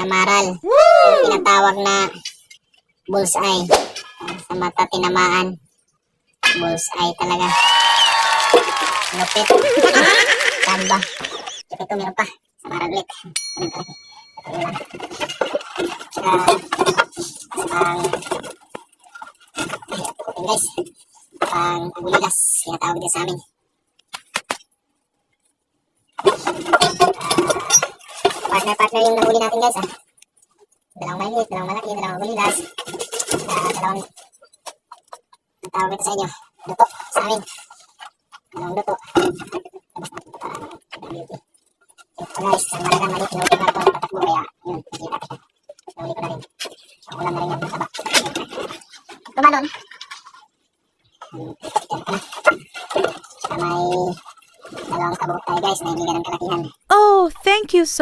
Tamaral. Yung tinatawag na bullseye. Sa mata tinamaan. Bullseye talaga. Lupit. Tamba. Ito meron pa. Tamaral ulit. Guys, pang agulilas, tinatawag din sa amin. Partner yung nahuli natin guys dalawang maliit, dalawang malaki, dalawang agulilas, dalawang ang tawag ito sa inyo, luto sa amin, dalawang luto. Ito guys, ang malagang maliit, inuupo na ito, patakbo kaya yun, nakita.